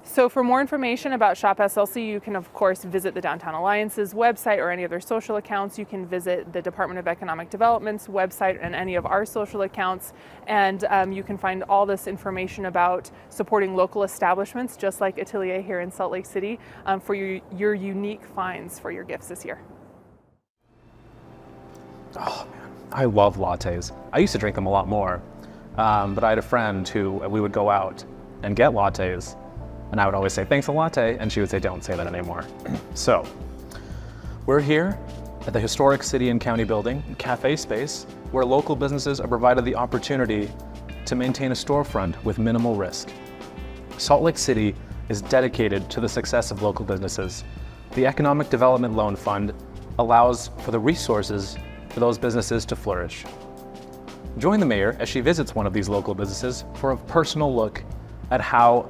So for more information about Shop SLC, you can of course visit the Downtown Alliance's website or any of their social accounts. You can visit the Department of Economic Development's website and any of our social accounts. And you can find all this information about supporting local establishments, just like Atelier here in Salt Lake City, for your unique finds for your gifts this year. Oh man, I love lattes. I used to drink them a lot more, but I had a friend who we would go out and get lattes, and I would always say, thanks a latte, and she would say, don't say that anymore. So, we're here at the historic City and County Building, cafe space, where local businesses are provided the opportunity to maintain a storefront with minimal risk. Salt Lake City is dedicated to the success of local businesses. The Economic Development Loan Fund allows for the resources for those businesses to flourish. Join the mayor as she visits one of these local businesses for a personal look at how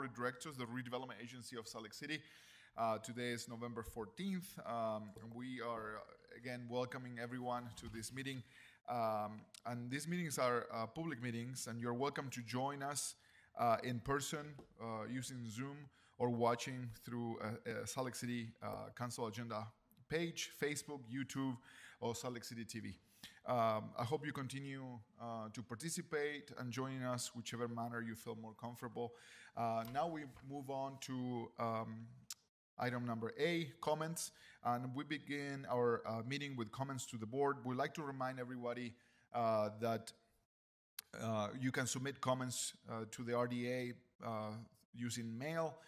Board of Directors, the Redevelopment Agency of Salt Lake City. Today is November 14th. And we are, again, welcoming everyone to this meeting. And these meetings are public meetings, and you're welcome to join us in person using Zoom or watching through a Salt Lake City Council agenda page, Facebook, YouTube, or Salt Lake City TV. I hope you continue to participate and joining us whichever manner you feel more comfortable. Now we move on to item number A, comments, and we begin our meeting with comments to the board. We'd like to remind everybody that you can submit comments to the RDA using mail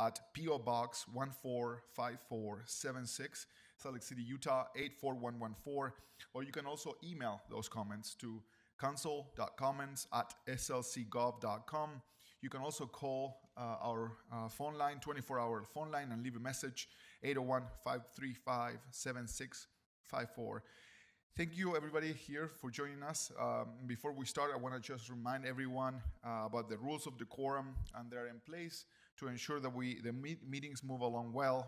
at P.O. Box 145476, Salt Lake City, Utah 84114, or you can also email those comments to council.comments@slcgov.com. You can also call our phone line, 24-hour phone line, and leave a message, 801-535-7654. Thank you, everybody here, for joining us. Before we start, I want to just remind everyone about the rules of decorum, and they're in place to ensure that the meetings move along well,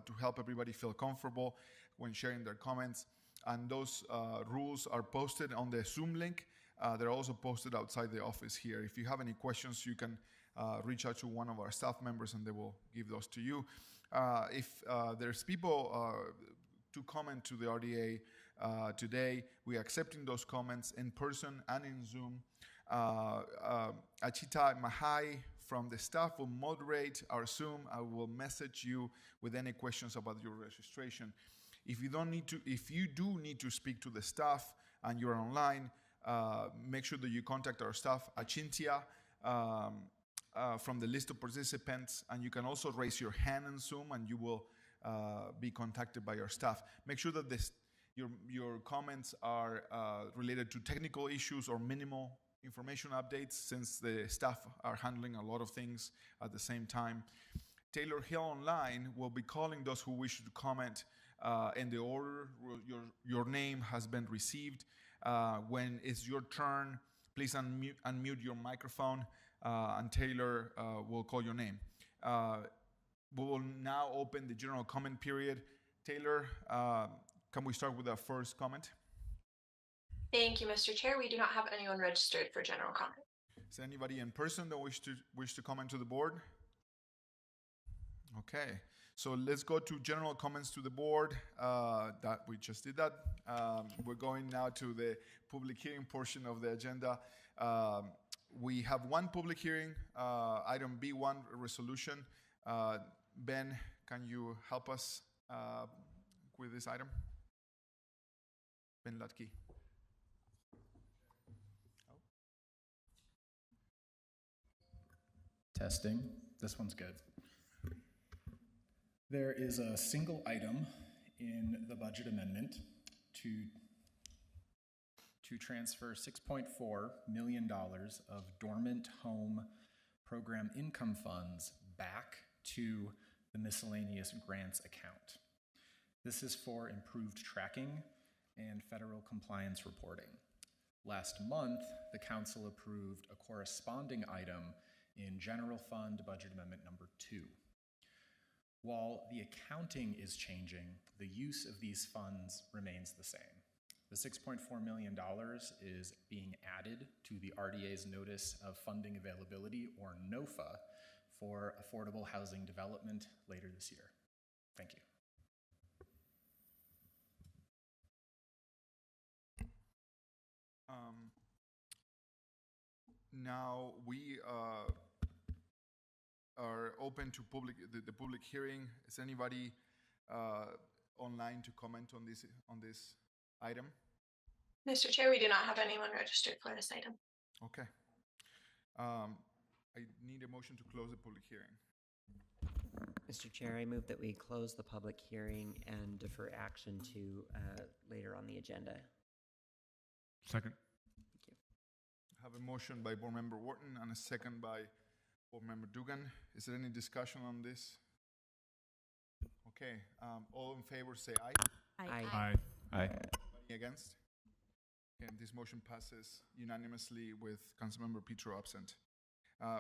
to help everybody feel comfortable when sharing their comments. And those rules are posted on the Zoom link. They're also posted outside the office here. If you have any questions, you can reach out to one of our staff members, and they will give those to you. If there's people to comment to the RDA today, we're accepting those comments in person and in Zoom. Achita Mahai from the staff will moderate our Zoom. I will message you with any questions about your registration. If you do need to speak to the staff and you're online, make sure that you contact our staff, Achintia, from the list of participants, and you can also raise your hand in Zoom, and you will be contacted by our staff. Make sure that your comments are related to technical issues or minimal information updates, since the staff are handling a lot of things at the same time. Taylor Hill Online will be calling those who wish to comment in the order your name has been received. When it's your turn, please unmute your microphone, and Taylor will call your name. We will now open the general comment period. Taylor, can we start with our first comment? Thank you, Mr. Chair. We do not have anyone registered for general comment. Is there anybody in person that wish to comment to the board? Okay, so let's go to general comments to the board. That we just did that. We're going now to the public hearing portion of the agenda. We have one public hearing, item B1, resolution. Ben, can you help us with this item? Ben Latke. Oh. Testing. This one's good. There is a single item in the budget amendment to transfer $6.4 million of dormant home program income funds back to the miscellaneous grants account. This is for improved tracking and federal compliance reporting. Last month, the council approved a corresponding item in General Fund Budget Amendment number 2. While the accounting is changing, the use of these funds remains the same. The $6.4 million is being added to the RDA's Notice of Funding Availability, or NOFA, for affordable housing development later this year. Thank you. Now we are open to the public hearing. Is anybody online to comment on this item? Mr. Chair, we do not have anyone registered for this item. Okay. I need a motion to close the public hearing. Mr. Chair, I move that we close the public hearing and defer action to later on the agenda. Second. Thank you. I have a motion by Board Member Wharton and a second by Board Member Dugan. Is there any discussion on this? Okay. All in favor say aye. Aye. Aye. Any against? And this motion passes unanimously with Councilmember Petro absent.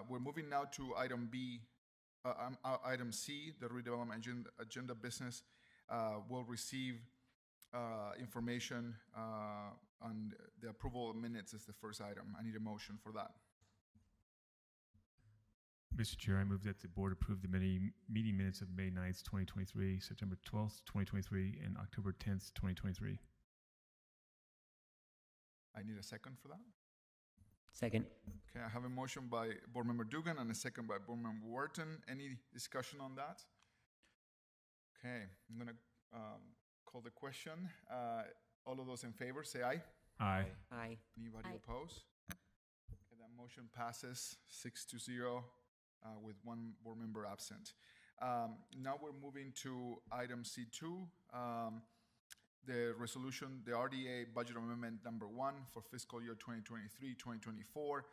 We're moving now to item item C, the redevelopment agenda business will receive information on the approval of minutes is the first item. I need a motion for that. Mr. Chair, I move that the board approve the meeting minutes of May 9th, 2023, September 12th, 2023, and October 10th, 2023. I need a second for that. Second. Okay, I have a motion by Board Member Dugan and a second by Board Member Wharton. Any discussion on that? Okay, I'm going to call the question. All of those in favor, say aye. Aye. Aye. Anybody Aye. opposed? Okay, that motion passes 6-0 with one board member absent. Now we're moving to item C2, the resolution, the RDA budget amendment number 1 for fiscal year 2023-2024.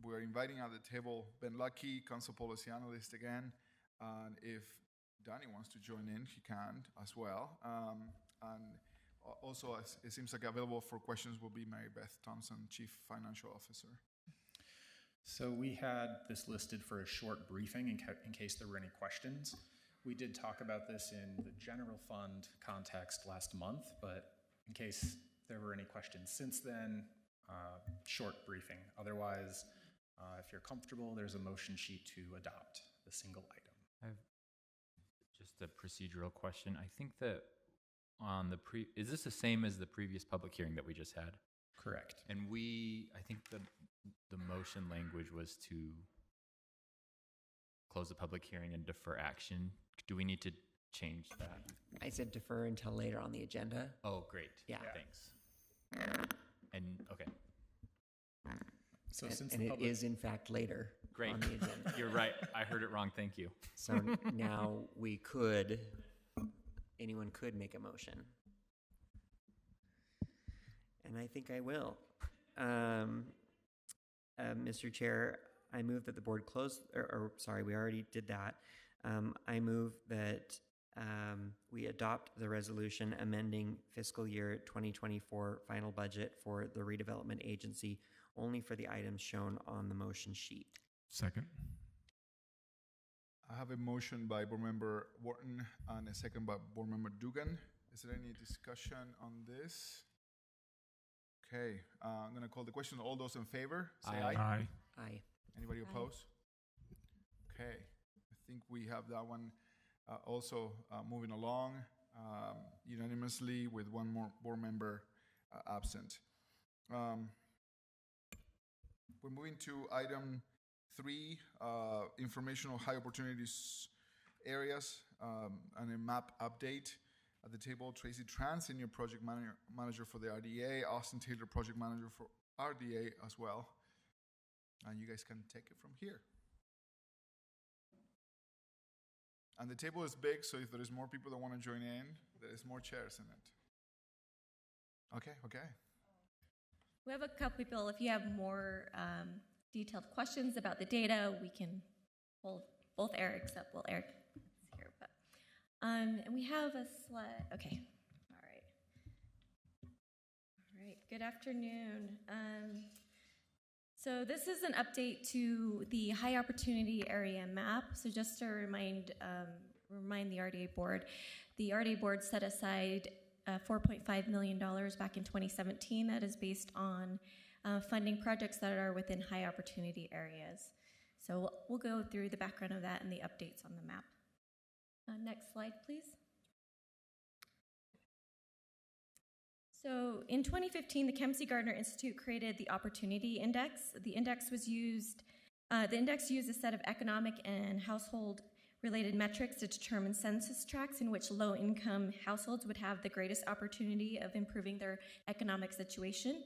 We're inviting at the table Ben Lucky, Council Policy Analyst again. And if Danny wants to join in, he can as well. And also, it seems like available for questions will be Mary Beth Thompson, Chief Financial Officer. So we had this listed for a short briefing in case there were any questions. We did talk about this in the general fund context last month, but in case there were any questions since then, short briefing. Otherwise, if you're comfortable, there's a motion sheet to adopt the single item. I have just a procedural question. I think that on the is this the same as the previous public hearing that we just had? Correct. And I think the motion language was to close the public hearing and defer action. Do we need to change that? I said defer until later on the agenda. Oh, great. Yeah. Thanks. And okay, So And, since and the it public is in fact later great. on the agenda. You're right. I heard it wrong. Thank you. So now anyone could make a motion. And I think I will. Mr. Chair, I move that the board close, we already did that. I move that we adopt the resolution amending fiscal year 2024 final budget for the redevelopment agency only for the items shown on the motion sheet. Second. I have a motion by Board Member Wharton and a second by Board Member Dugan. Is there any discussion on this? Okay, I'm going to call the question. All those in favor, say aye. Aye. Aye. Anybody opposed? Okay, I think we have that one also moving along unanimously with one more board member absent. We're moving to item 3, informational high opportunities areas and a map update. At the table, Tracy Tran, Senior Project Manager for the RDA, Austin Taylor, Project Manager for RDA as well. And you guys can take it from here. And the table is big, so if there is more people that want to join in, there is more chairs in it. Okay. We have a couple people. If you have more detailed questions about the data, we can hold both Erics up. Well, Eric is here, but and we have a slide. Okay, all right. Good afternoon. So this is an update to the high opportunity area map. So just to remind the RDA board, the RDA board set aside $4.5 million back in 2017 that is based on funding projects that are within high opportunity areas. So we'll go through the background of that and the updates on the map. Next slide, please. So in 2015, the Kempsey Gardner Institute created the Opportunity Index. The index used a set of economic and household-related metrics to determine census tracts in which low-income households would have the greatest opportunity of improving their economic situation.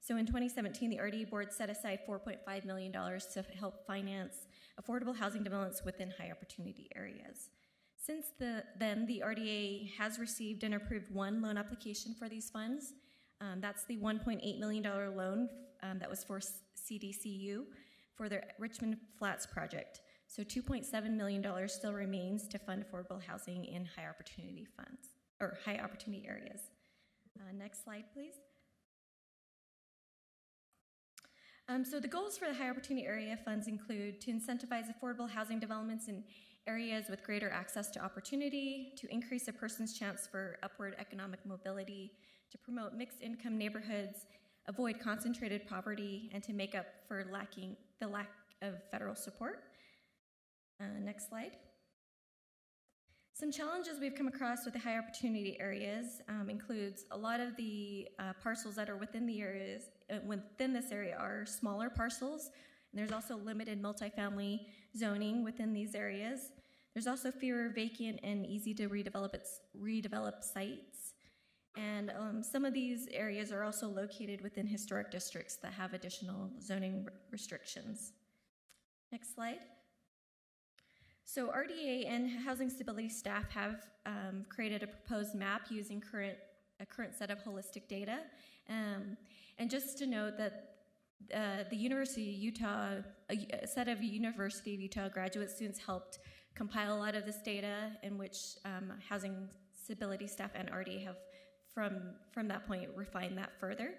So in 2017, the RDA board set aside $4.5 million to help finance affordable housing developments within high opportunity areas. Since then, the RDA has received and approved one loan application for these funds. That's the $1.8 million loan that was for CDCU for their Richmond Flats project. So $2.7 million still remains to fund affordable housing in high opportunity funds or high opportunity areas. Next slide, please. So the goals for the High Opportunity Area Funds include to incentivize affordable housing developments in areas with greater access to opportunity, to increase a person's chance for upward economic mobility, to promote mixed income neighborhoods, avoid concentrated poverty, and to make up for the lack of federal support. Next slide. Some challenges we've come across with the high opportunity areas includes a lot of the parcels that are within the areas, within this area are smaller parcels, and there's also limited multifamily zoning within these areas. There's also fewer vacant and easy to redevelop sites. And some of these areas are also located within historic districts that have additional zoning restrictions. Next slide. So RDA and housing stability staff have created a proposed map using a current set of holistic data. And just to note that the University of Utah, a set of University of Utah graduate students helped compile a lot of this data, in which housing stability staff and RDA have from that point refined that further.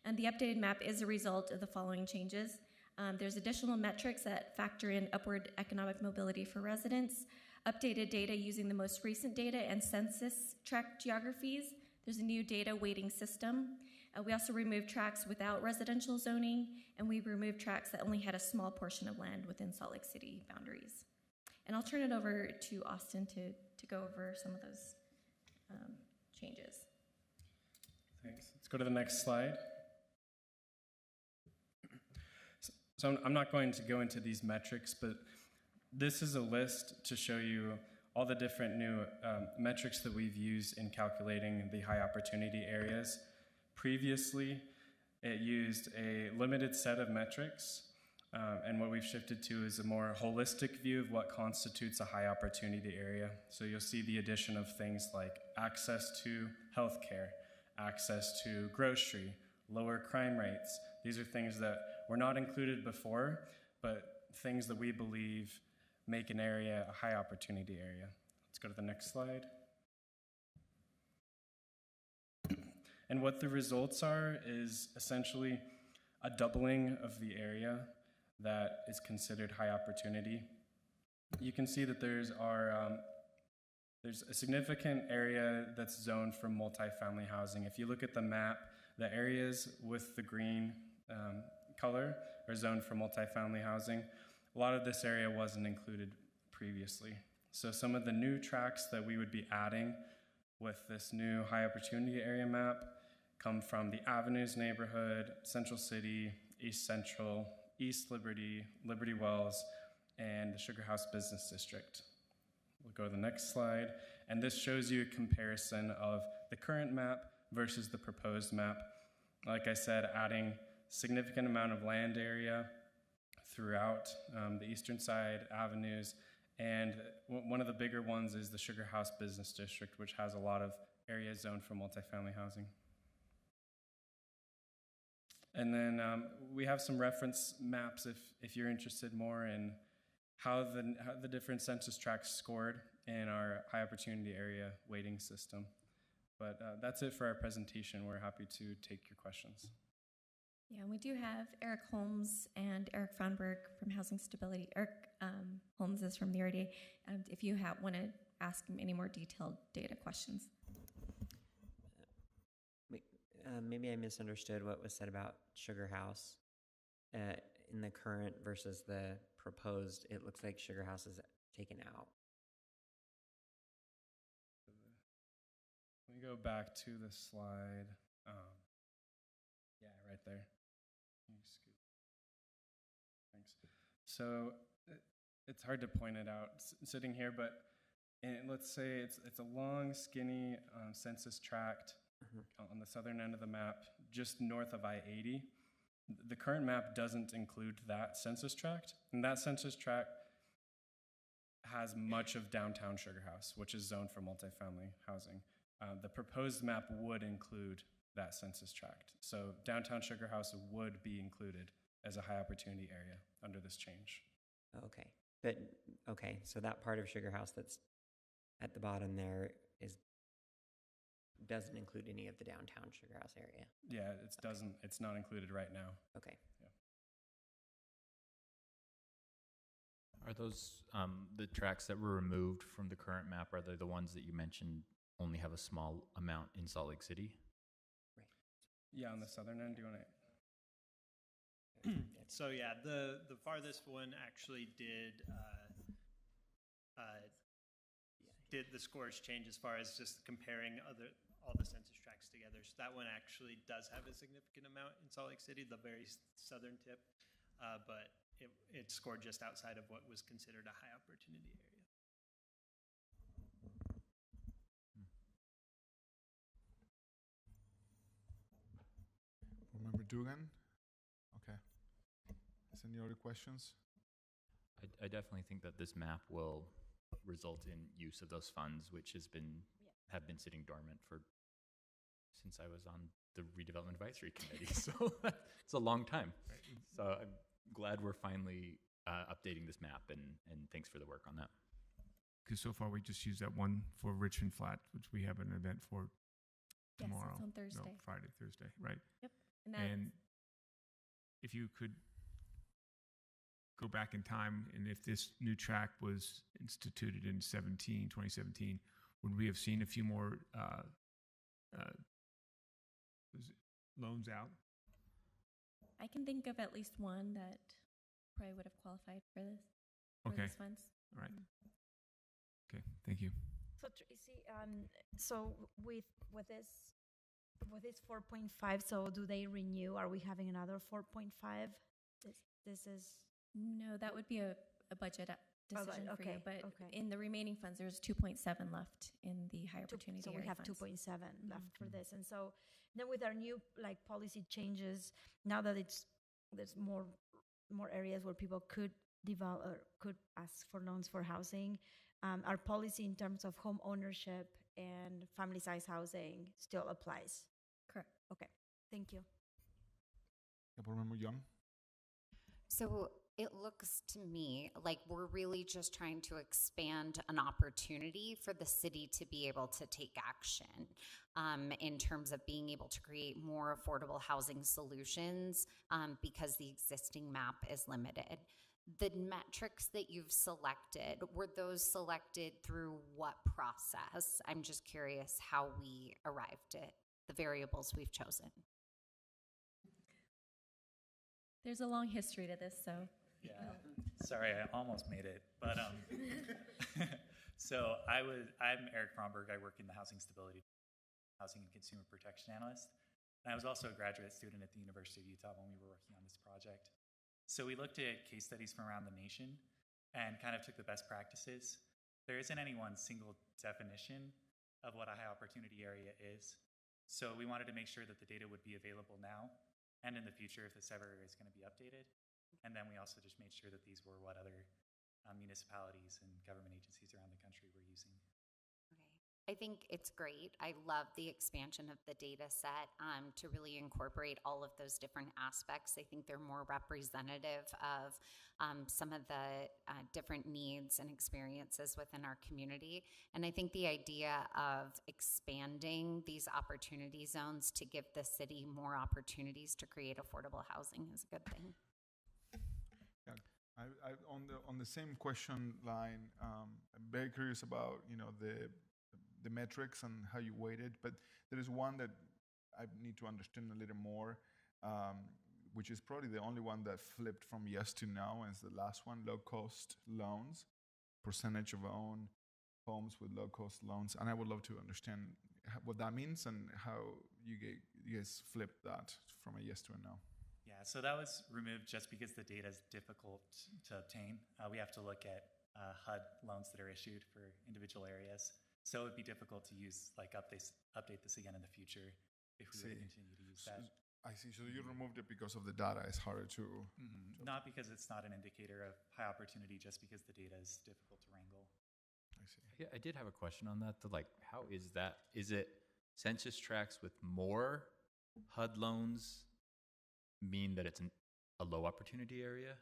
And the updated map is a result of the following changes. There's additional metrics that factor in upward economic mobility for residents, updated data using the most recent data and census tract geographies. There's a new data weighting system. We also removed tracts without residential zoning, and we removed tracts that only had a small portion of land within Salt Lake City boundaries. And I'll turn it over to Austin to go over some of those changes. Thanks. Let's go to the next slide. So I'm not going to go into these metrics, but this is a list to show you all the different new metrics that we've used in calculating the high opportunity areas. Previously, it used a limited set of metrics, and what we've shifted to is a more holistic view of what constitutes a high opportunity area. So you'll see the addition of things like access to healthcare, access to grocery, lower crime rates. These are things that were not included before, but things that we believe make an area a high opportunity area. Let's go to the next slide. And what the results are is essentially a doubling of the area that is considered high opportunity. You can see that there's a significant area that's zoned for multifamily housing. If you look at the map, the areas with the green color are zoned for multifamily housing. A lot of this area wasn't included previously. So some of the new tracts that we would be adding with this new high opportunity area map come from the Avenues neighborhood, Central City, East Central, East Liberty, Liberty Wells, and the Sugar House Business District. We'll go to the next slide, and this shows you a comparison of the current map versus the proposed map. Like I said, adding significant amount of land area throughout the eastern side, Avenues, and one of the bigger ones is the Sugar House Business District, which has a lot of areas zoned for multifamily housing. And then we have some reference maps if you're interested more in how the different census tracts scored in our high opportunity area weighting system. But that's it for our presentation. We're happy to take your questions. Yeah, and we do have Eric Holmes and Eric Frohnberg from Housing Stability. Eric Holmes is from the RDA. If you want to ask him any more detailed data questions. Maybe I misunderstood what was said about Sugar House. In the current versus the proposed, it looks like Sugar House is taken out. Let me go back to the slide. Yeah, right there. Thanks. So it's hard to point it out sitting here, but let's say it's a long, skinny census tract on the southern end of the map, just north of I-80. The current map doesn't include that census tract, and that census tract has much of downtown Sugar House, which is zoned for multifamily housing. The proposed map would include that census tract. So downtown Sugar House would be included as a high opportunity area under this change. Okay, but okay, so that part of Sugar House that's at the bottom there doesn't include any of the downtown Sugar House area. Yeah, it's not included right now. Okay. Yeah. Are those the tracks that were removed from the current map? Are they the ones that you mentioned only have a small amount in Salt Lake City? Yeah, on the southern end, do you want to? So yeah, the farthest one actually did the scores change as far as just comparing all the census tracts together. So that one actually does have a significant amount in Salt Lake City, the very southern tip, but it scored just outside of what was considered a high opportunity area. Remember Dugan? Okay. Is any other questions? I definitely think that this map will result in use of those funds, which have been sitting dormant since I was on the Redevelopment Advisory Committee. So it's a long time. So I'm glad we're finally updating this map, and thanks for the work on that. Because so far we just used that one for Richmond Flat, which we have an event for tomorrow. Yes, it's on Thursday. No, Friday, Thursday, right? Yep. And if you could go back in time, and if this new track was instituted in 2017, would we have seen a few more loans out? I can think of at least one that probably would have qualified for this. For Okay. these funds. All right. Okay, thank you. So Tracy, so with this 4.5, so do they renew? Are we having another 4.5? This is No, that would be a budget decision for you. okay, But okay. in the remaining funds, there's 2.7 left in the high opportunity So we area have funds. 2.7 left for this, and so then with our new policy changes, now that there's more areas where people could develop or could ask for loans for housing, our policy in terms of home ownership and family size housing still applies. Correct. Okay, thank you. Councilmember Young? So it looks to me like we're really just trying to expand an opportunity for the city to be able to take action in terms of being able to create more affordable housing solutions because the existing map is limited. The metrics that you've selected, were those selected through what process? I'm just curious how we arrived at the variables we've chosen. There's a long history to this, so. Yeah, sorry, I almost made it, but so I'm Eric Fromberg. I work in the Housing and Consumer Protection Analyst, and I was also a graduate student at the University of Utah when we were working on this project. So we looked at case studies from around the nation and kind of took the best practices. There isn't any one single definition of what a high opportunity area is. So we wanted to make sure that the data would be available now and in the future if this ever is going to be updated. And then we also just made sure that these were what other municipalities and government agencies around the country were using. I think it's great. I love the expansion of the data set to really incorporate all of those different aspects. I think they're more representative of some of the different needs and experiences within our community. And I think the idea of expanding these opportunity zones to give the city more opportunities to create affordable housing is a good thing. Yeah, on the same question line, I'm very curious about the metrics and how you weight it, but there is one that I need to understand a little more, which is probably the only one that flipped from yes to no, and it's the last one, low-cost loans, percentage of owned homes with low-cost loans, and I would love to understand what that means and how you guys flipped that from a yes to a no. Yeah, so that was removed just because the data is difficult to obtain. We have to look at HUD loans that are issued for individual areas. So it would be difficult to use, update this again in the future if we were to continue to use that. I see. So you removed it because of the data. It's harder to... Not because it's not an indicator of high opportunity, just because the data is difficult to wrangle. I see. Yeah, I did have a question on that. How is that? Is it census tracts with more HUD loans mean that it's a low opportunity area?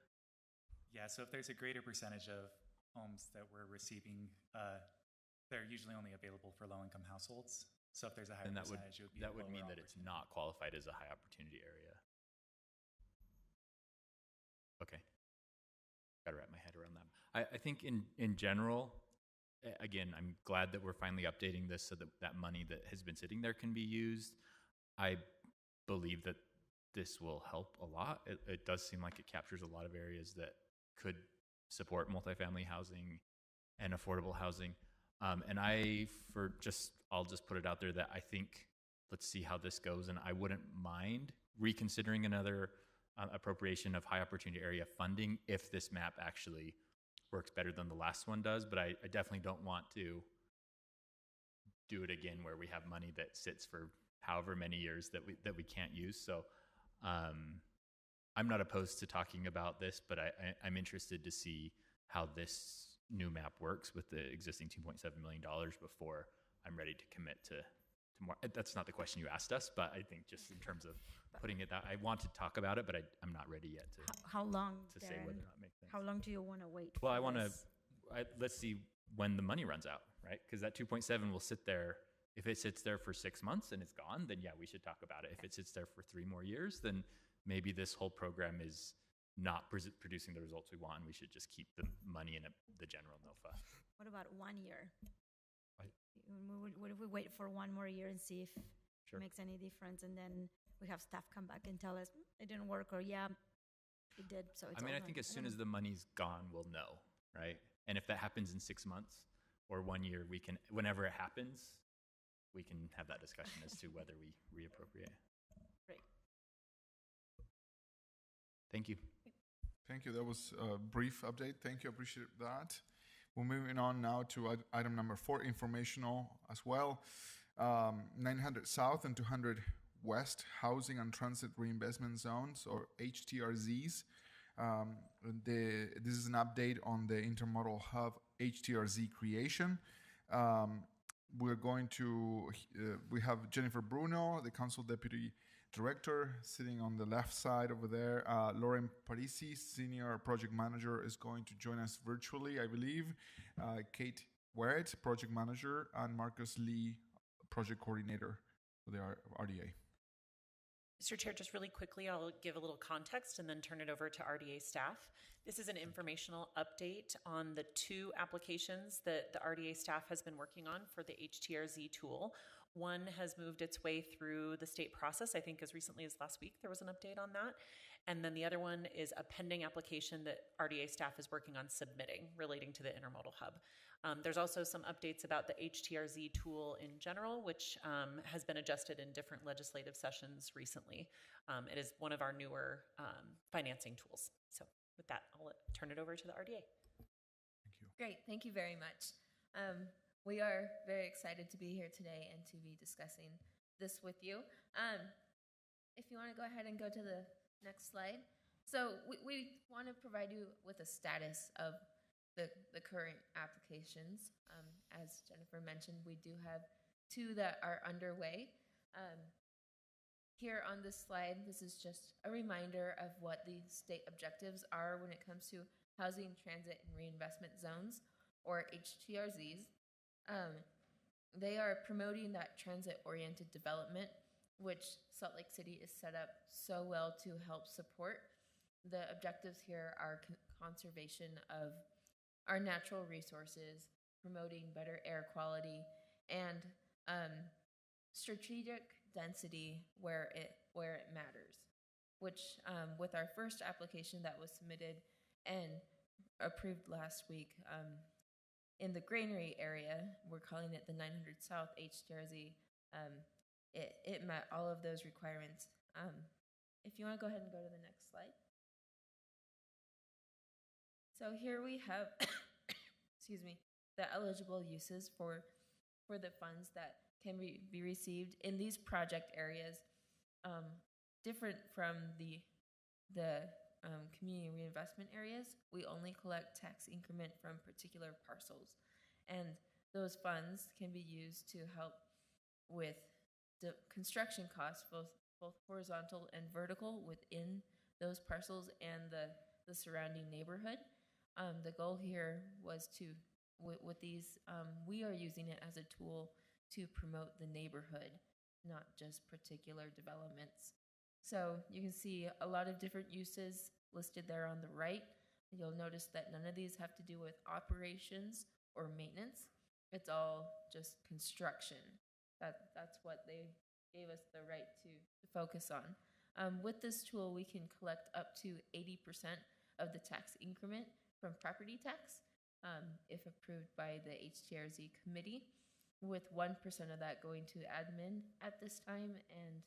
Yeah, so if there's a greater percentage of homes that we're receiving, they're usually only available for low-income households. So if there's a higher percentage, it would be that would mean that it's not qualified as a high opportunity area. Okay, got to wrap my head around that. I think in general, again, I'm glad that we're finally updating this so that that money that has been sitting there can be used. I believe that this will help a lot. It does seem like it captures a lot of areas that could support multifamily housing and affordable housing. And I'll just put it out there that I think, let's see how this goes. And I wouldn't mind reconsidering another appropriation of high opportunity area funding if this map actually works better than the last one does. But I definitely don't want to do it again where we have money that sits for however many years that we can't use. So I'm not opposed to talking about this, but I'm interested to see how this new map works with the existing $2.7 million before I'm ready to commit to more. That's not the question you asked us, but I think just in terms of putting it that I want to talk about it, but I'm not ready yet to How long, to say whether or not it makes sense. How long do you want to wait? Well, for I want to, this? let's see when the money runs out, right? Because that 2.7 will sit there. If it sits there for 6 months and it's gone, then yeah, we should talk about it. If it sits there for 3 more years, then maybe this whole program is not producing the results we want. And we should just keep the money in the general NOFA. What about 1 year? I- What if we wait for 1 more year and see if Sure. it makes any difference, and then we have staff come back and tell us it didn't work, or yeah, it did. So it's I mean, I over." think as soon don't as the money's gone, we'll know, right? And if that happens in 6 months or 1 year, we can, whenever it happens, we can have that discussion as to whether we reappropriate. Great. Thank you. Thank you. That was a brief update. Thank you. Appreciate that. We're moving on now to item number 4, informational as well. 900 South and 200 West Housing and Transit Reinvestment Zones, or HTRZs. This is an update on the Intermodal Hub HTRZ creation. We're going to, we have Jennifer Bruno, the Council Deputy Director, sitting on the left side over there. Lauren Parisi, Senior Project Manager, is going to join us virtually, I believe. Kate Wert, Project Manager, and Marcus Lee, Project Coordinator for the RDA. Mr. Chair, just really quickly, I'll give a little context and then turn it over to RDA staff. This is an informational update on the 2 applications that the RDA staff has been working on for the HTRZ tool. One has moved its way through the state process. I think as recently as last week, there was an update on that. And then the other one is a pending application that RDA staff is working on submitting relating to the Intermodal Hub. There's also some updates about the HTRZ tool in general, which has been adjusted in different legislative sessions recently. It is one of our newer financing tools. So with that, I'll turn it over to the RDA. Thank you. Great, thank you very much. We are very excited to be here today and to be discussing this with you. If you want to go ahead and go to the next slide. So we want to provide you with a status of the current applications. As Jennifer mentioned, we do have 2 that are underway. Here on this slide, this is just a reminder of what the state objectives are when it comes to housing, transit, and reinvestment zones, or HTRZs. They are promoting that transit-oriented development, which Salt Lake City is set up so well to help support. The objectives here are conservation of our natural resources, promoting better air quality, and strategic density where it matters. Which, with our first application that was submitted and approved last week, in the granary area, we're calling it the 900 South HTRZ. It met all of those requirements. If you want to go ahead and go to the next slide. So here we have, excuse me, the eligible uses for the funds that can be received in these project areas, different from the community reinvestment areas. We only collect tax increment from particular parcels, and those funds can be used to help with the construction costs, both horizontal and vertical, within those parcels and the surrounding neighborhood. The goal here was to, with these, we are using it as a tool to promote the neighborhood, not just particular developments. So you can see a lot of different uses listed there on the right. You'll notice that none of these have to do with operations or maintenance. It's all just construction. That's what they gave us the right to focus on. With this tool, we can collect up to 80% of the tax increment from property tax, if approved by the HTRZ committee, with 1% of that going to admin at this time, and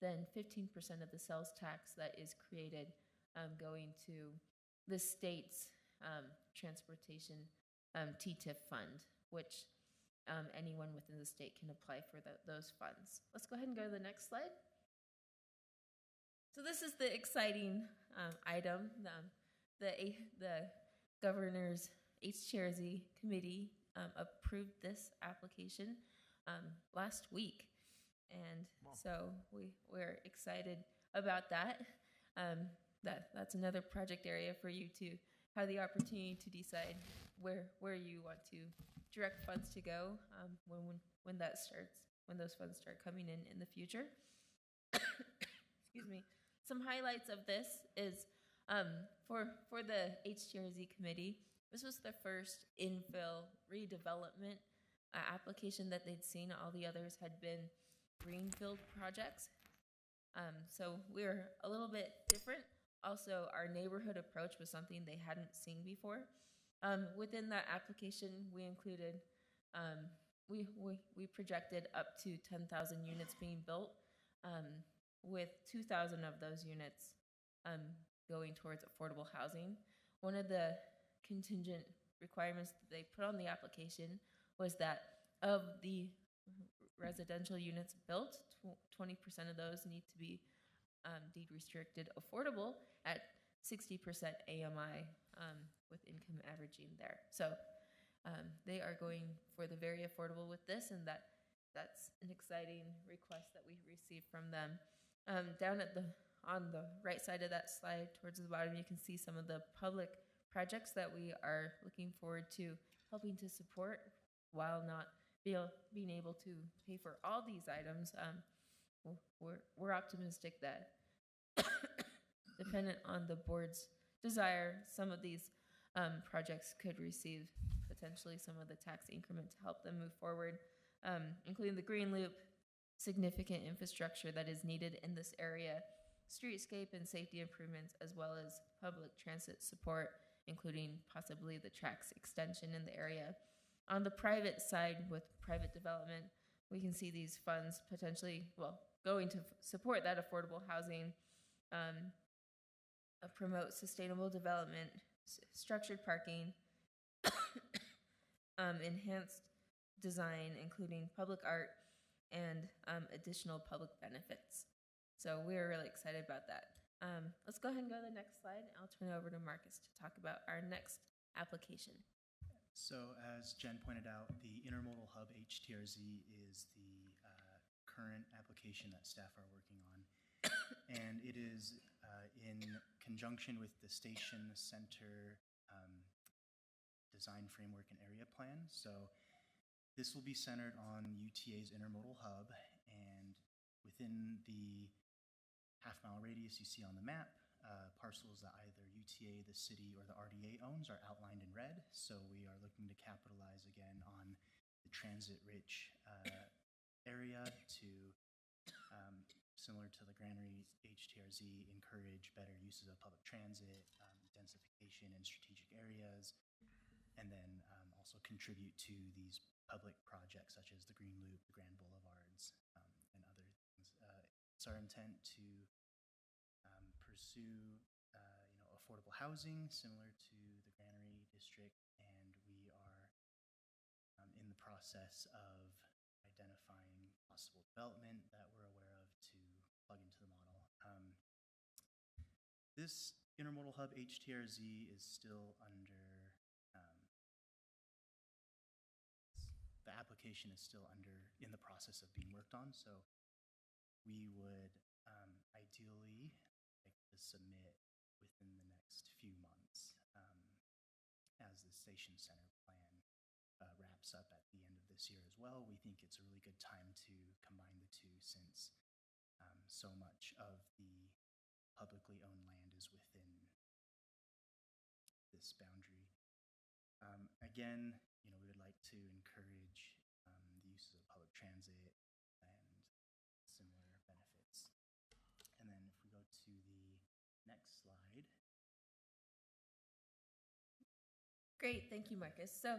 then 15% of the sales tax that is created going to the state's transportation TTIF fund, which anyone within the state can apply for those funds. Let's go ahead and go to the next slide. So this is the exciting item. The governor's HTRZ committee approved this application last week. And so we're excited about that. That's another project area for you to have the opportunity to decide where you want to direct funds to go when those funds start coming in the future. Excuse me. Some highlights of this is for the HTRZ committee, this was the first infill redevelopment application that they'd seen. All the others had been greenfield projects. So we're a little bit different. Also, our neighborhood approach was something they hadn't seen before. Within that application, we included, we projected up to 10,000 units being built, with 2,000 of those units going towards affordable housing. One of the contingent requirements that they put on the application was that of the residential units built, 20% of those need to be deed restricted affordable at 60% AMI with income averaging there. So they are going for the very affordable with this, and that's an exciting request that we received from them. Down on the right side of that slide, towards the bottom, you can see some of the public projects that we are looking forward to helping to support, while not being able to pay for all these items. We're optimistic that, dependent on the board's desire, some of these projects could receive potentially some of the tax increment to help them move forward, including the Green Loop, significant infrastructure that is needed in this area, streetscape and safety improvements, as well as public transit support, including possibly the tracks extension in the area. On the private side, with private development, we can see these funds potentially, going to support that affordable housing, promote sustainable development, structured parking, enhanced design, including public art, and additional public benefits. So we're really excited about that. Let's go ahead and go to the next slide. I'll turn it over to Marcus to talk about our next application. So as Jen pointed out, the Intermodal Hub HTRZ is the current application that staff are working on. And it is in conjunction with the Station Center Design Framework and Area Plan. So this will be centered on UTA's Intermodal Hub, and within the half-mile radius you see on the map, parcels that either UTA, the city, or the RDA owns are outlined in red. So we are looking to capitalize again on the transit-rich area to, similar to the Granary HTRZ, encourage better uses of public transit, densification in strategic areas, and then also contribute to these public projects such as the Green Loop, the Grand Boulevards, and other things. It's our intent to pursue affordable housing similar to the Granary district, and we are in the process of identifying possible development that we're aware of to plug into the model. This Intermodal Hub HTRZ is still under, the application is still in the process of being worked on, so we would ideally like to submit within the next few months as the Station Center plan wraps up at the end of this year as well. We think it's a really good time to combine the two, since so much of the publicly owned land is within this boundary. Again, we would like to encourage the uses of public transit and similar benefits. And then if we go to the next slide. Great, thank you, Marcus. So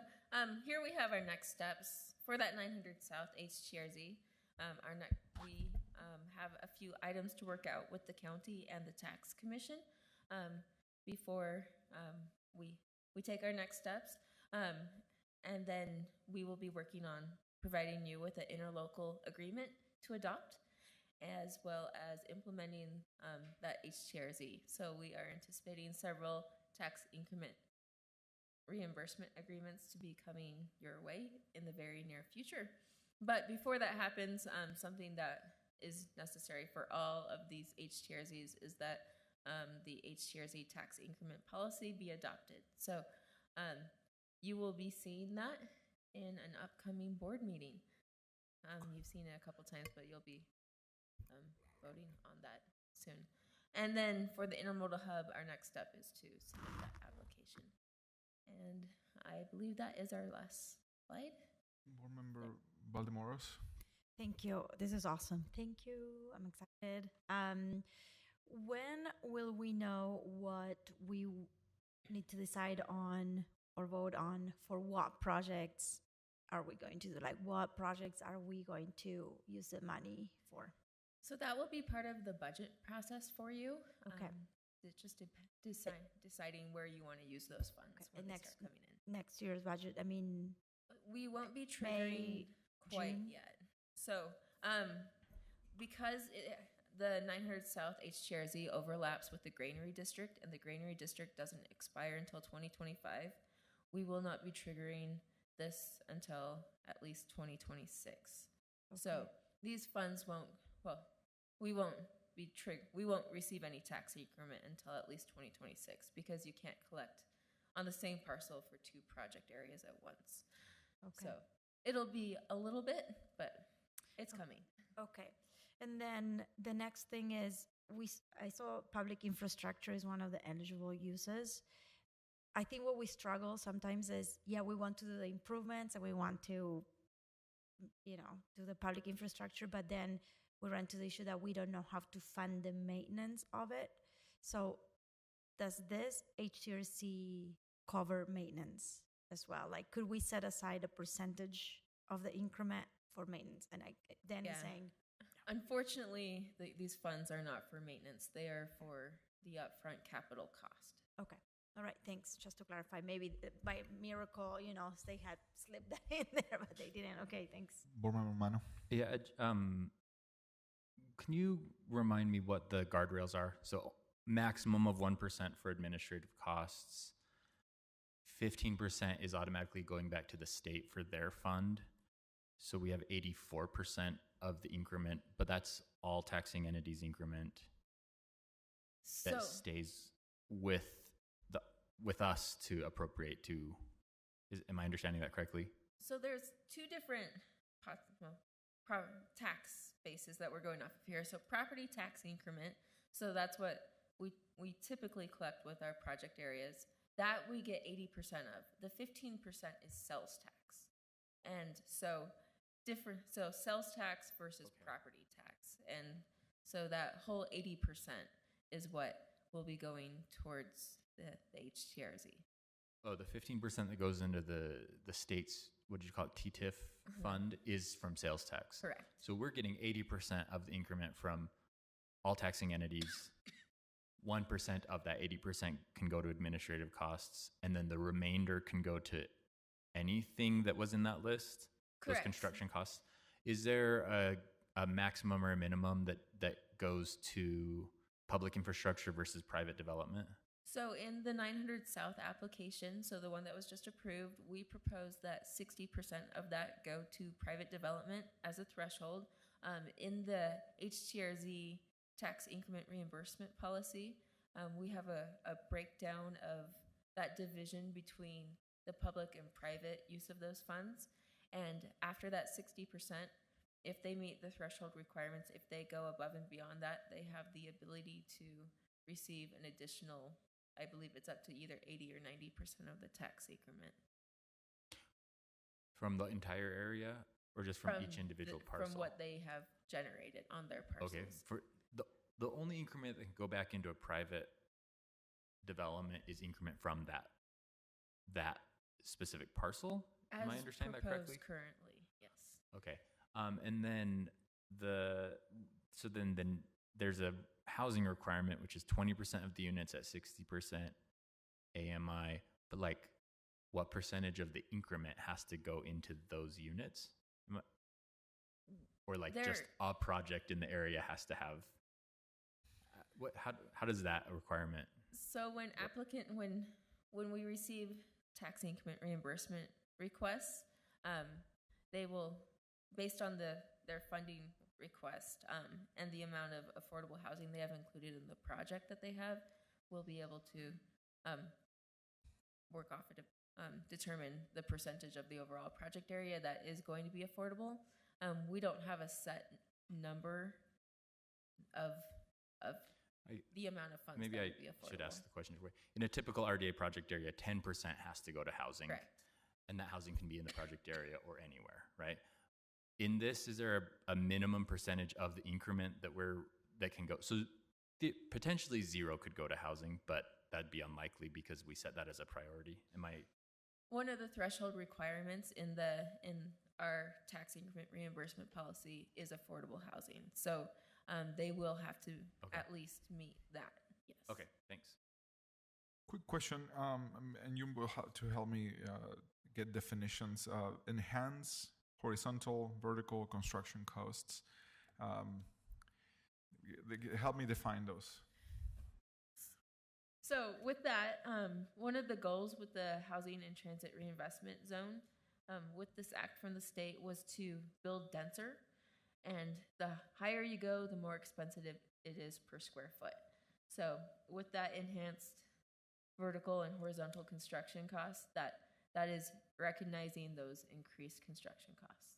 here we have our next steps for that 900 South HTRZ. We have a few items to work out with the county and the tax commission before we take our next steps. And then we will be working on providing you with an interlocal agreement to adopt, as well as implementing that HTRZ. So we are anticipating several tax increment reimbursement agreements to be coming your way in the very near future. But before that happens, something that is necessary for all of these HTRZs is that the HTRZ tax increment policy be adopted. So you will be seeing that in an upcoming board meeting. You've seen it a couple times, but you'll be voting on that soon. And then for the intermodal hub, our next step is to submit that application. And I believe that is our last slide. Board Member Valdemoros. Thank you. This is awesome. Thank you. I'm excited. When will we know what we need to decide on or vote on for what projects are we going to do? Like, what projects are we going to use the money for? So that will be part of the budget process for you. Okay. It's just deciding where you want to use those funds when they start coming in. Next year's budget, I mean, we won't be triggering quite June? yet. So because the 900 South HTRZ overlaps with the Granary District, and the Granary District doesn't expire until 2025, we will not be triggering this until at least 2026. So these funds we won't receive any tax increment until at least 2026, because you can't collect on the same parcel for two project areas at once. Okay. So it'll be a little bit, but it's coming. Okay. And then the next thing is I saw public infrastructure is one of the eligible uses. I think what we struggle sometimes is, we want to do the improvements and we want to, do the public infrastructure, but then we run into the issue that we don't know how to fund the maintenance of it. So does this HTRC cover maintenance as well? Like, could we set aside a percentage of the increment for maintenance? And Dan is saying, unfortunately, these funds are not for maintenance. They are for the upfront capital cost. Okay. All right. Thanks. Just to clarify, maybe by miracle, they had slipped that in there, but they didn't. Okay. Thanks. Board Member Mano. Yeah. Can you remind me what the guardrails are? So maximum of 1% for administrative costs. 15% is automatically going back to the state for their fund. So we have 84% of the increment, but that's all taxing entities increment that stays with us to appropriate to. Am I understanding that correctly? So there's two different tax bases that we're going off of here. So property tax increment. So that's what we typically collect with our project areas. That we get 80% of. The 15% is sales tax. And so sales tax versus property tax. And so that whole 80% is what will be going towards the HTRZ. Oh, the 15% that goes into the state's, what did you call it, TTIF fund is from sales tax. Correct. So we're getting 80% of the increment from all taxing entities. 1% of that 80% can go to administrative costs, and then the remainder can go to anything that was in that list. Correct. Those construction costs. Is there a maximum or a minimum that goes to public infrastructure versus private development? So in the 900 South application, so the one that was just approved, we proposed that 60% of that go to private development as a threshold. In the HTRZ tax increment reimbursement policy, we have a breakdown of that division between the public and private use of those funds. And after that 60%, if they meet the threshold requirements, if they go above and beyond that, they have the ability to receive an additional I believe it's up to either 80 or 90% of the tax increment. From the entire area, or just from each individual parcel? From what they have generated on their parcels. Okay, for the only increment that can go back into a private development is increment from that specific parcel. Am I understanding that correctly? Currently, yes. Okay, and then then there's a housing requirement, which is 20% of the units at 60% AMI, but like, what percentage of the increment has to go into those units? Or like just a project in the area has to have, how does that requirement? So when we receive tax increment reimbursement requests, they will, based on their funding request and the amount of affordable housing they have included in the project that they have, we'll be able to work off it, determine the percentage of the overall project area that is going to be affordable. We don't have a set number of the amount of funds maybe that I would be affordable. should ask the question. In a typical RDA project area, 10% has to go to housing. Correct. And that housing can be in the project area or anywhere, right? In this, is there a minimum percentage of the increment that can go? So potentially 0 could go to housing, but that'd be unlikely because we set that as a priority. Am I? One of the threshold requirements in our tax increment reimbursement policy is affordable housing. So they will have to at least meet that. Yes. Okay, thanks. Quick question, and you will have to help me get definitions. Enhance, horizontal, vertical construction costs. Help me define those. So with that, one of the goals with the Housing and Transit Reinvestment Zone with this act from the state was to build denser. And the higher you go, the more expensive it is per square foot. So with that enhanced vertical and horizontal construction costs, that is recognizing those increased construction costs.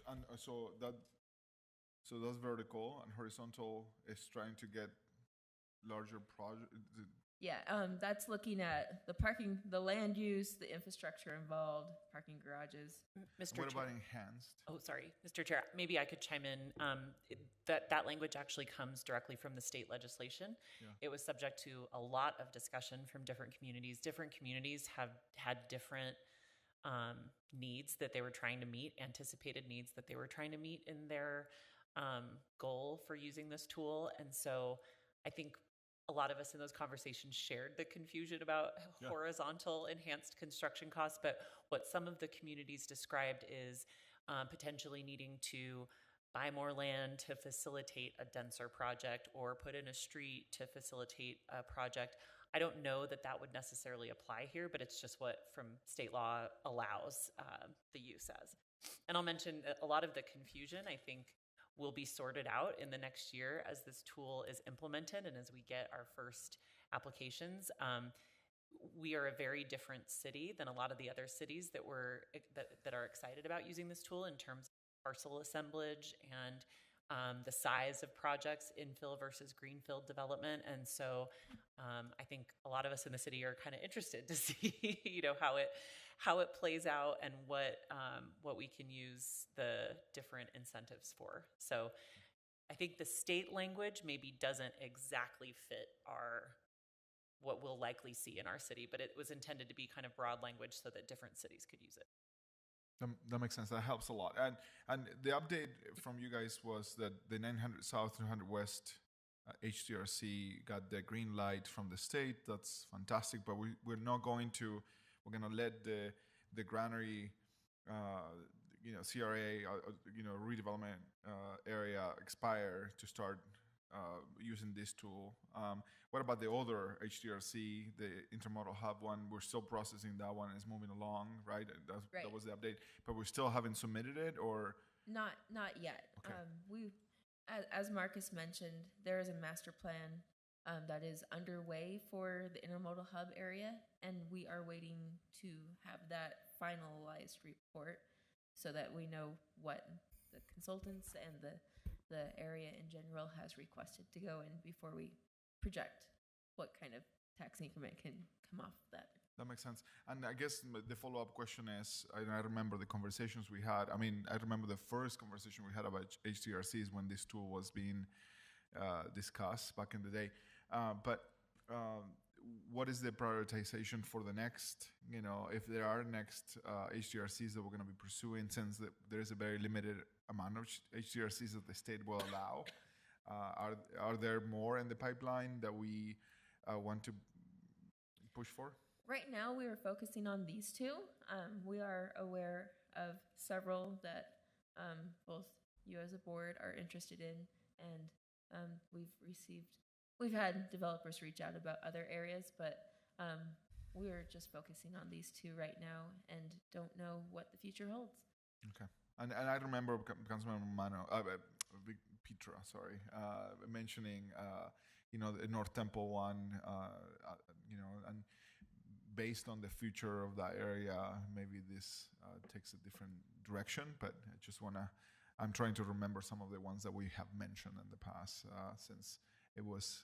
And so that's vertical, and horizontal is trying to get larger project. Yeah, that's looking at the parking, the land use, the infrastructure involved, parking garages. Mr. What Chair. about enhanced? Oh, sorry, Mr. Chair. Maybe I could chime in. That language actually comes directly from the state legislation. Yeah. It was subject to a lot of discussion from different communities. Different communities have had different needs that they were trying to meet, anticipated needs that they were trying to meet in their goal for using this tool. And so I think a lot of us in those conversations shared the confusion about horizontal enhanced construction costs, but what some of the communities described is potentially needing to buy more land to facilitate a denser project or put in a street to facilitate a project. I don't know that that would necessarily apply here, but it's just what from state law allows the use as. And I'll mention that a lot of the confusion, I think, will be sorted out in the next year as this tool is implemented and as we get our first applications. We are a very different city than a lot of the other cities that are excited about using this tool in terms of parcel assemblage and the size of projects, infill versus greenfield development. And so I think a lot of us in the city are kind of interested to see, how it plays out and what we can use the different incentives for. So I think the state language maybe doesn't exactly fit what we'll likely see in our city, but it was intended to be kind of broad language so that different cities could use it. That makes sense. That helps a lot. And the update from you guys was that the 900 South, 200 West HTRC got the green light from the state. That's fantastic. But we're not going to. We're going to let the granary, CRA, redevelopment area expire to start using this tool. What about the other HTRC, the intermodal hub one? We're still processing that one. It's moving along, right? That was the update. But we still haven't submitted it, or not yet. Okay. As Marcus mentioned, there is a master plan that is underway for the intermodal hub area, and we are waiting to have that finalized report so that we know what the consultants and the area in general has requested to go in before we project what kind of tax increment can come off that. That makes sense. And I guess the follow-up question is, I remember the conversations we had. I mean, I remember the first conversation we had about HTRCs when this tool was being discussed back in the day. But what is the prioritization for the next, if there are next HTRCs that we're going to be pursuing, since there is a very limited amount of HTRCs that the state will allow? Are there more in the pipeline that we want to push for? Right now, we are focusing on these two. We are aware of several that both you as a board are interested in, and we've had developers reach out about other areas, but we're just focusing on these two right now and don't know what the future holds. Okay. And I remember Councilmember Petra, mentioning, the North Temple one, and based on the future of that area, maybe this takes a different direction, but I'm trying to remember some of the ones that we have mentioned in the past, since it was,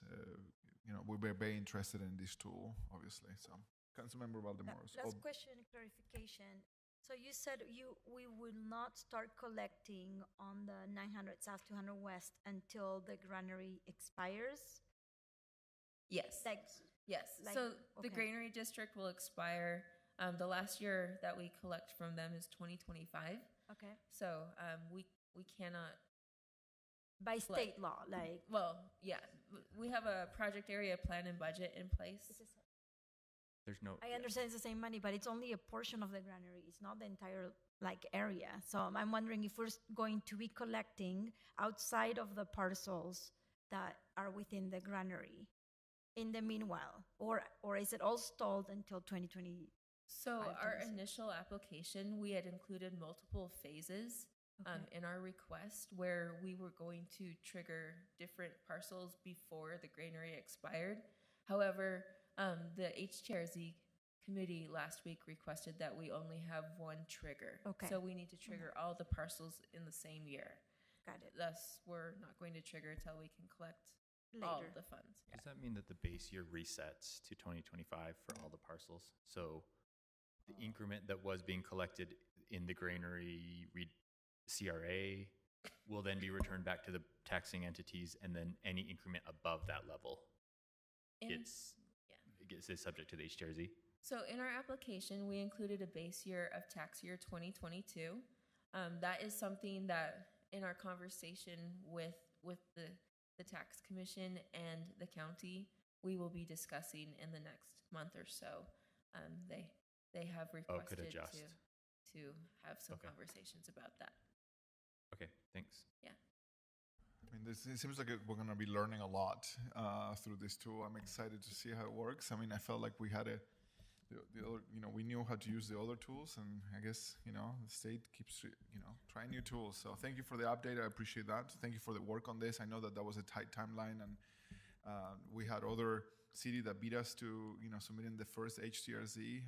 we were very interested in this tool, obviously. So, Councilmember Valdemar. Last question, clarification. So you said we will not start collecting on the 900 South 200 West until the granary expires? Yes. Yes. Like, so the okay. Granary District will expire. The last year that we collect from them is 2025. Okay. So we cannot. By state law, like. Well, yeah, we have a project area plan and budget in place. There's no. I understand it's the same money, but it's only a portion of the granary. It's not the entire area. So I'm wondering if we're going to be collecting outside of the parcels that are within the granary in the meanwhile, or is it all stalled until 2020? So our initial application, we had included multiple phases in our request where we were going to trigger different parcels before the granary expired. However, the HTRZ committee last week requested that we only have one trigger. Okay. So we need to trigger all the parcels in the same year. Got it. Thus, we're not going to trigger until we can collect Later. all the funds. Does that mean that the base year resets to 2025 for all the parcels? So the increment that was being collected in the granary CRA will then be returned back to the taxing entities, and then any increment above that level is subject to the HTRZ? So in our application, we included a base year of tax year 2022. That is something that in our conversation with the tax commission and the county, we will be discussing in the next month or so. They have requested to have some conversations about that. Okay, thanks. Yeah. I mean, it seems like we're going to be learning a lot through this tool. I'm excited to see how it works. I mean, I felt like we had we knew how to use the other tools, and I guess, the state keeps, trying new tools. So thank you for the update. I appreciate that. Thank you for the work on this. I know that was a tight timeline, and we had other city that beat us to, submitting the first HTRZ,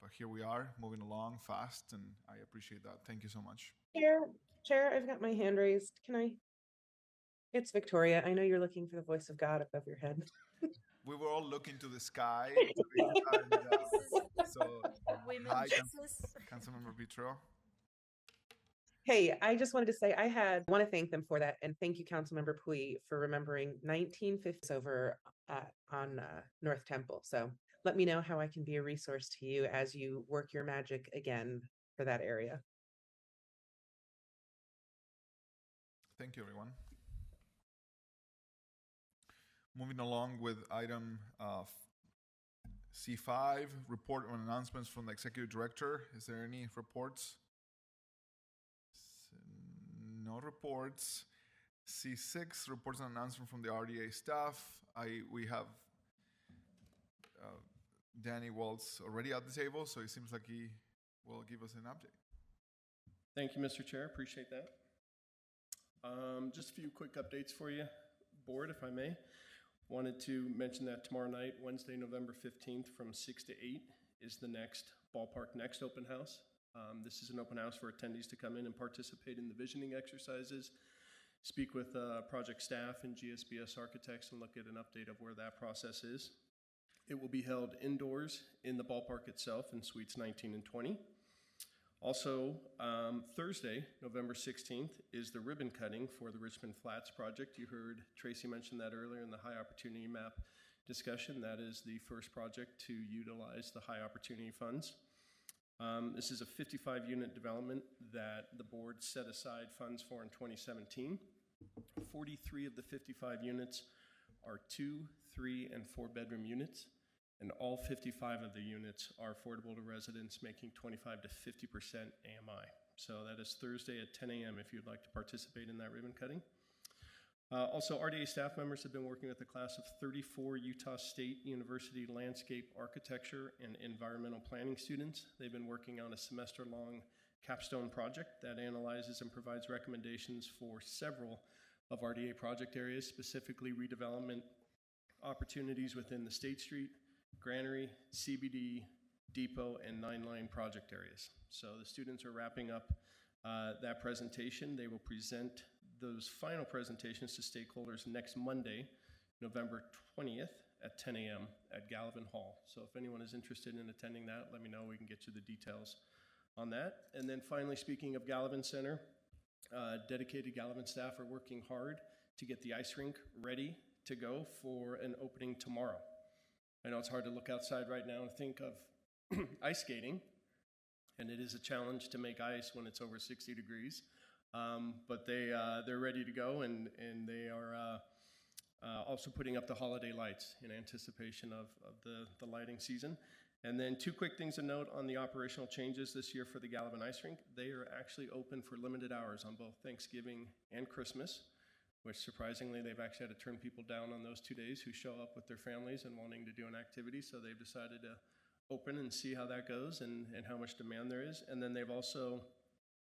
but here we are moving along fast, and I appreciate that. Thank you so much. Chair, I've got my hand raised. Can I? It's Victoria. I know you're looking for the voice of God above your head. We were all looking to the sky. Women hi, Jesus. Councilmember Petro. Hey, I just wanted to say want to thank them for that, and thank you, Councilmember Pui, for remembering 1950s over on North Temple. So let me know how I can be a resource to you as you work your magic again for that area. Thank you, everyone. Moving along with item C5, report on announcements from the executive director. Is there any reports? No reports. C6, reports and announcement from the RDA staff. We have Danny Waltz already at the table, so it seems like he will give us an update. Thank you, Mr. Chair. Appreciate that. Just a few quick updates for you, board, if I may. Wanted to mention that tomorrow night, Wednesday, November 15th, from 6 to 8 is the next Ballpark Next open house. This is an open house for attendees to come in and participate in the visioning exercises, speak with project staff and GSBS architects, and look at an update of where that process is. It will be held indoors in the ballpark itself in suites 19 and 20. Also, Thursday, November 16th, is the ribbon cutting for the Richmond Flats project. You heard Tracy mention that earlier in the high opportunity map discussion. That is the first project to utilize the high opportunity funds. This is a 55-unit development that the board set aside funds for in 2017. 43 of the 55 units are 2, 3, and 4-bedroom units, and all 55 of the units are affordable to residents, making 25 to 50% AMI. So that is Thursday at 10 a.m. if you'd like to participate in that ribbon cutting. Also, RDA staff members have been working with a class of 34 Utah State University landscape architecture and environmental planning students. They've been working on a semester-long capstone project that analyzes and provides recommendations for several of RDA project areas, specifically redevelopment opportunities within the State Street, Granary, CBD, Depot, and 9-line project areas. So the students are wrapping up that presentation. They will present those final presentations to stakeholders next Monday, November 20th at 10 a.m. at Gallivan Hall. So if anyone is interested in attending that, let me know. We can get you the details on that. And then finally, speaking of Gallivan Center, dedicated Gallivan staff are working hard to get the ice rink ready to go for an opening tomorrow. I know it's hard to look outside right now and think of ice skating, and it is a challenge to make ice when it's over 60 degrees. But they're ready to go, and they are also putting up the holiday lights in anticipation of the lighting season. And then 2 quick things to note on the operational changes this year for the Gallivan Ice Rink. They are actually open for limited hours on both Thanksgiving and Christmas, which surprisingly they've actually had to turn people down on those 2 days who show up with their families and wanting to do an activity. So they've decided to open and see how that goes and how much demand there is. And then they've also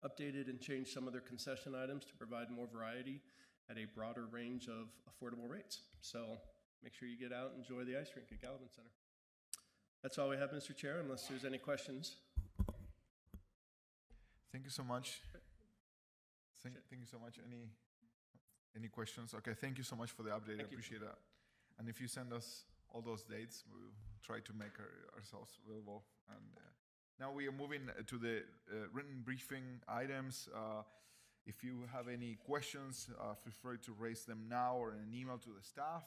updated and changed some of their concession items to provide more variety at a broader range of affordable rates. So make sure you get out and enjoy the ice rink at Gallivan Center. That's all we have, Mr. Chair, unless there's any questions. Thank you so much. Thank you so much. Any questions? Okay, thank you so much for the update. I appreciate that. And if you send us all those dates, we'll try to make ourselves available. And now we are moving to the written briefing items. If you have any questions, feel free to raise them now or in an email to the staff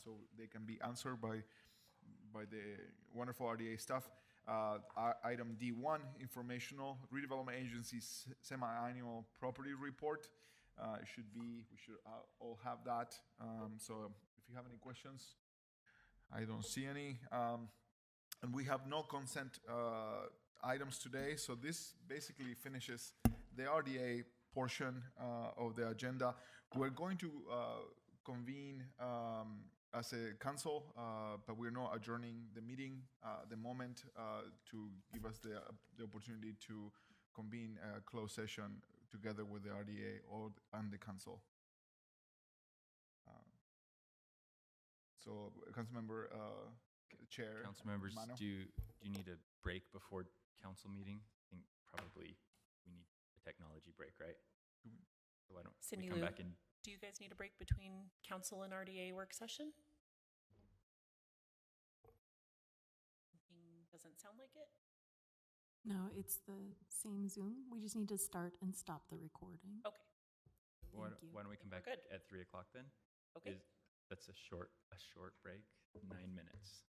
so they can be answered by the wonderful RDA staff. Item D1, informational redevelopment agency's semi-annual property report. We should all have that. So if you have any questions, I don't see any. And we have no consent items today. So this basically finishes the RDA portion of the agenda. We're going to convene as a council, but we're not adjourning the meeting at the moment to give us the opportunity to convene a closed session together with the RDA and the council. So, Councilmember Chair. Council members, Mano? do you need a break before council meeting? I think probably we need a technology break, right? So why don't we come back in? Do you guys need a break between council and RDA work session? Doesn't sound like it. No, it's the same Zoom. We just need to start and stop the recording. Okay. Why don't we come back at 3 o'clock then? Okay. That's a short break, 9 minutes.